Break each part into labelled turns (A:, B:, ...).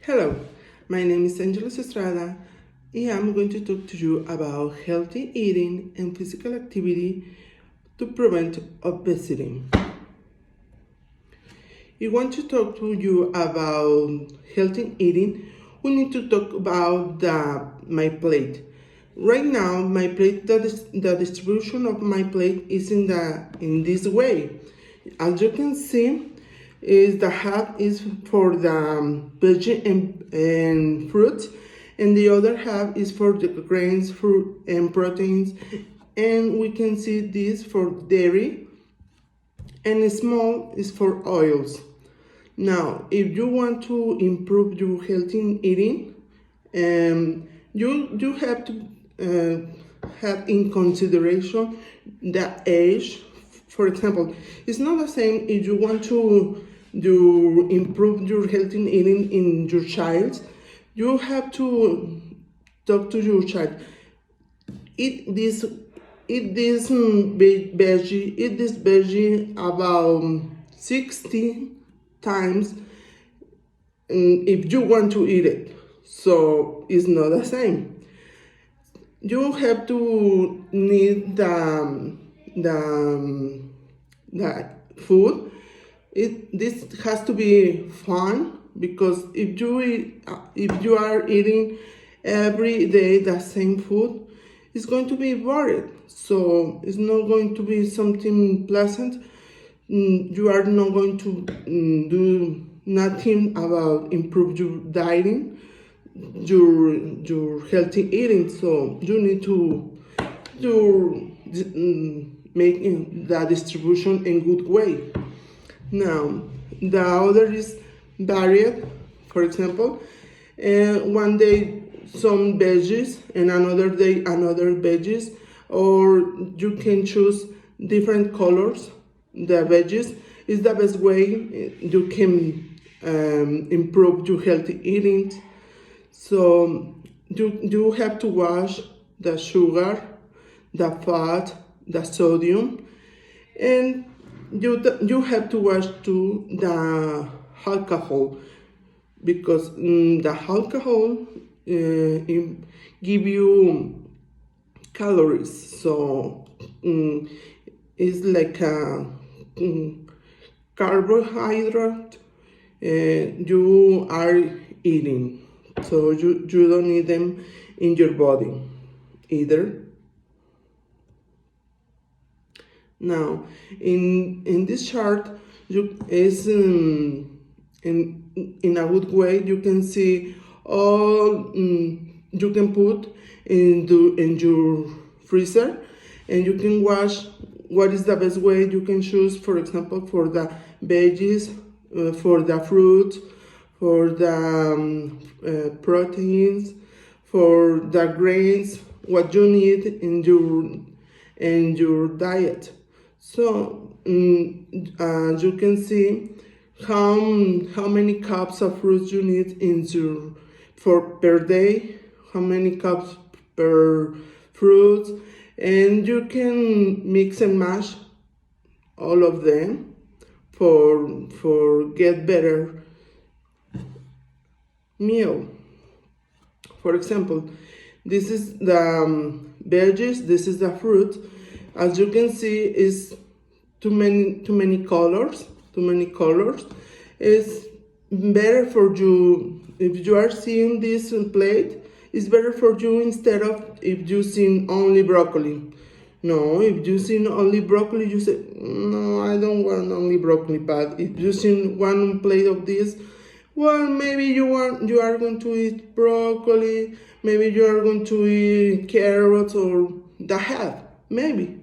A: Hello, my name is Angeles Estrada and I'm going to talk to you about healthy eating and physical activity to prevent obesity. If I want to talk to you about healthy eating, we need to talk about my plate. Right now, my plate, the distribution of my plate is in this way. As you can see, is the half is for the veggie and fruits, and the other half is for the grains, fruit, and proteins. And we can see this for dairy, and small is for oils. Now, if you want to improve your healthy eating, you have to have in consideration the age. For example, it's not the same if you want to improve your healthy eating in your child. You have to talk to your child. Eat this veggie about 60 times if you want to eat it. So it's not the same. You have to need the food. This has to be fun, because if you are eating every day the same food, it's going to be boring. So it's not going to be something pleasant. You are not going to do nothing about improve your dieting, your healthy eating. So you need to make the distribution in good way. Now, the other is varied. For example, one day some veggies and another day another veggies, or you can choose different colors. The veggies is the best way you can improve your healthy eating. So you have to wash the sugar, the fat, the sodium, and you have to wash too the alcohol, because the alcohol give you calories. So it's like a carbohydrate you are eating. So you don't need them in your body either. Now, in this chart, is in a good way. You can see all you can put in your freezer, and you can watch what is the best way you can choose. For example, for the veggies, for the fruit, for the proteins, for the grains, what you need in your diet. So you can see how many cups of fruits you need per day, how many cups per fruit, and you can mix and match all of them for get better meal. For example, this is the veggies, this is the fruit. As you can see, is too many colors. It's better for you if you are seeing this plate. It's better for you instead of if you see only broccoli. No, if you see only broccoli, you say, no, I don't want only broccoli. But if you see one plate of this, well, maybe you are going to eat broccoli, maybe you are going to eat carrots or the half, maybe.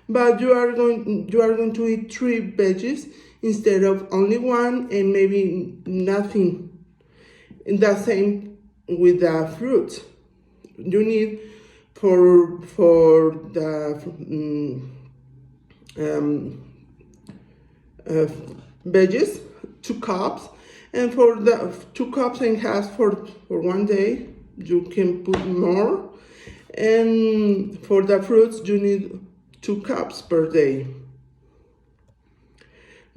A: But you are going to eat 3 veggies instead of only one, and maybe nothing. And the same with the fruits. You need for the veggies 2 cups, and for the 2 cups and half for one day you can put more, and for the fruits you need 2 cups per day.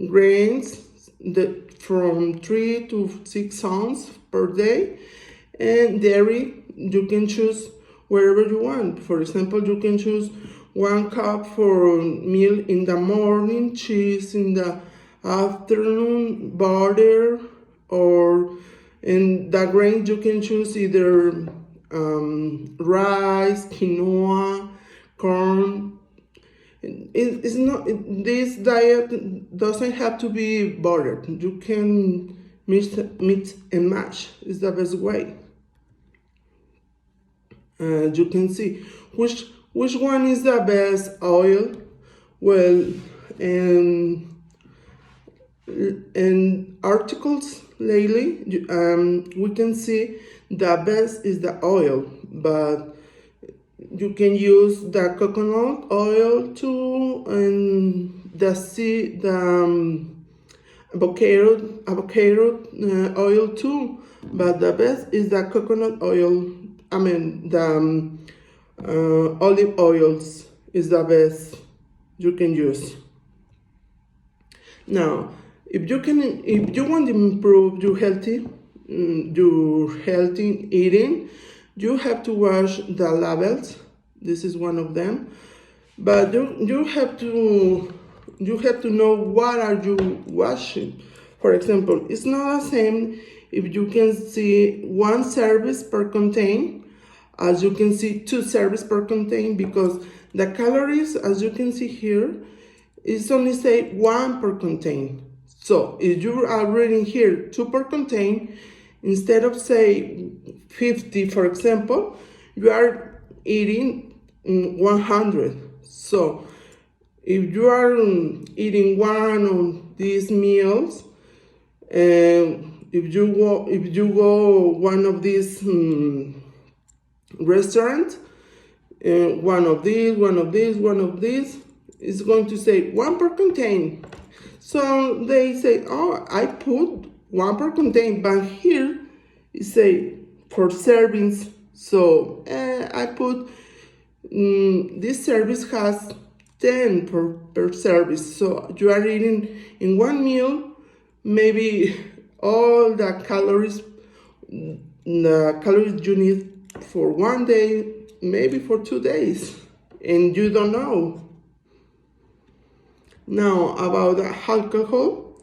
A: Grains, from 3 to 6 ounces per day. And dairy, you can choose wherever you want. For example, you can choose 1 cup for meal in the morning, cheese in the afternoon, butter, or in the grain you can choose either rice, quinoa, corn. It's not, this diet doesn't have to be buttered. You can mix and match. It's the best way. You can see which one is the best oil. Well, in articles lately, we can see the best is the oil, but you can use the coconut oil too, and the avocado oil too. But the best is the coconut oil. I mean the olive oils is the best you can use. Now, if you want to improve your healthy eating, you have to watch the labels. This is one of them, but you have to know what are you watching. For example, it's not the same if you can see 1 service per contain as you can see 2 service per contain, because the calories, as you can see here, is only say 1 per contain. So if you are reading here 2 per contain, instead of say 50, for example, you are eating 100. So if you are eating one of these meals, and if you go one of these restaurants, one of these, is going to say 1 per contain. So they say, oh, I put 1 per contain, but here it say for servings. So I put this service has 10 per service. So you are eating in one meal maybe all the calories you need for 1 day, maybe for 2 days, and you don't know. Now, about alcohol,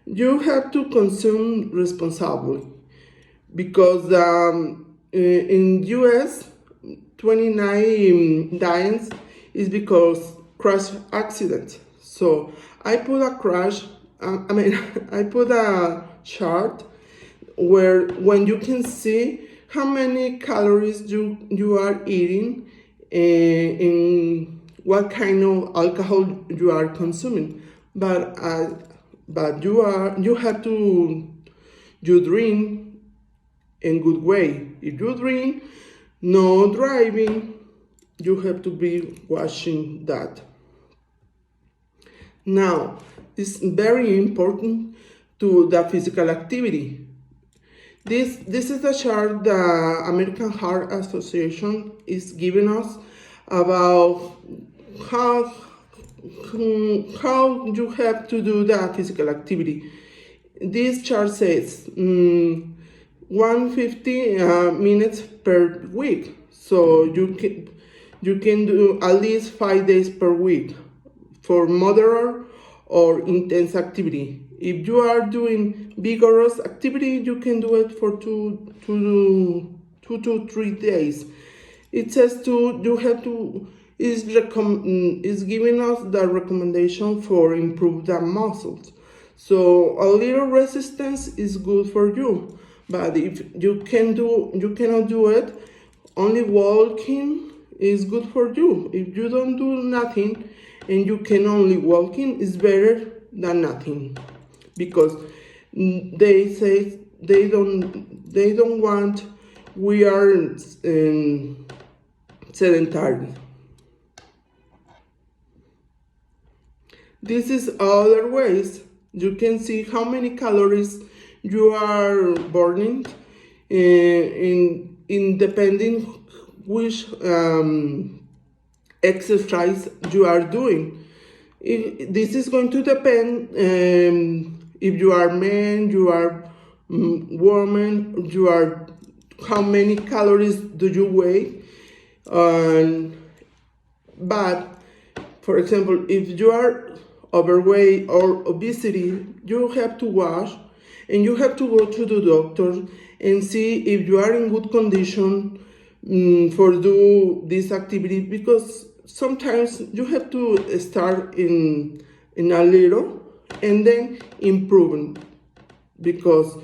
A: you have to consume responsibly, because in US 29 deaths is because crash accident. So I put a I put a chart where when you can see how many calories you are eating in what kind of alcohol you are consuming. But you have to drink in good way. If you drink, no driving, you have to be watching that. Now, it's very important to the physical activity. This is the chart the American Heart Association is giving us about how you have to do the physical activity. This chart says 150 minutes per week. So you can do at least 5 days per week for moderate or intense activity. If you are doing vigorous activity, you can do it for 2 to 3 days. It says is giving us the recommendation for improve the muscles. So a little resistance is good for you, but if you cannot do it, only walking is good for you. If you don't do nothing and you can only walking, is better than nothing, because they say they don't want we are sedentary. This is other ways you can see how many calories you are burning in depending which exercise you are doing. This is going to depend if you are man, you are woman, you are how many calories do you weigh, but for example, if you are overweight or obesity, you have to watch and you have to go to the doctor and see if you are in good condition for do this activity, because sometimes you have to start in a little and then improve, because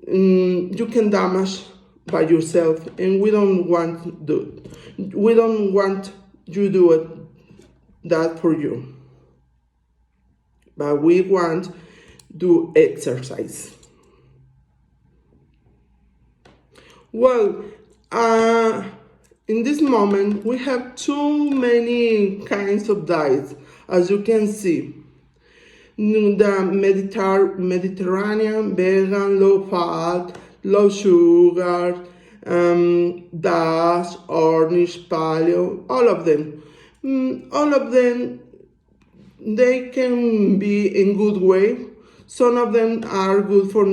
A: you can damage by yourself, and we don't want you do it that for you, but we want do exercise. Well, in this moment we have too many kinds of diets, as you can see. The Mediterranean, vegan, low fat, low sugar, DASH, orange, paleo, all of them. All of them, they can be in good way. Some of them are good for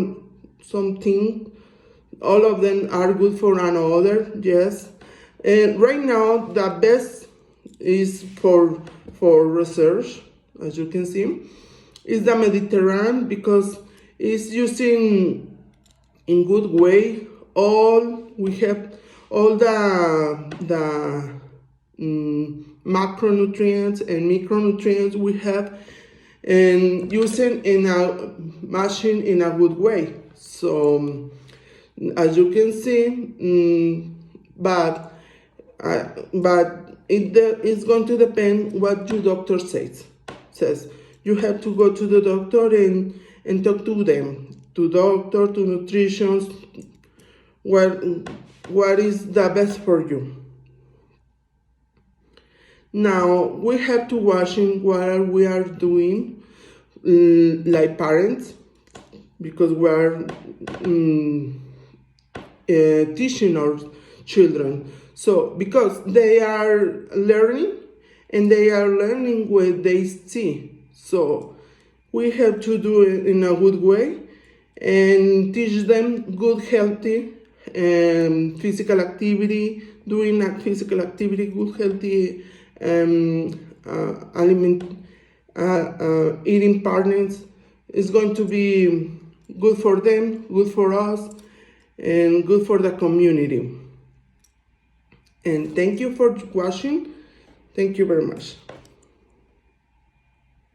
A: something. All of them are good for another, yes. And right now, the best is for research, as you can see, is the Mediterranean, because it's using in good way we have all the macronutrients and micronutrients we have, and using in a machine in a good way. So as you can see, but it's going to depend what your doctor says. You have to go to the doctor and talk to them, to doctor, to nutrition, what is the best for you. Now we have to watching what we are doing, like parents, because we are teaching our children. So because they are learning, and they are learning what they see. So we have to do it in a good way and teach them good, healthy physical activity, doing a physical activity, good, healthy eating partners is going to be good for them, good for us, and good for the community. And thank you for watching. Thank you very much.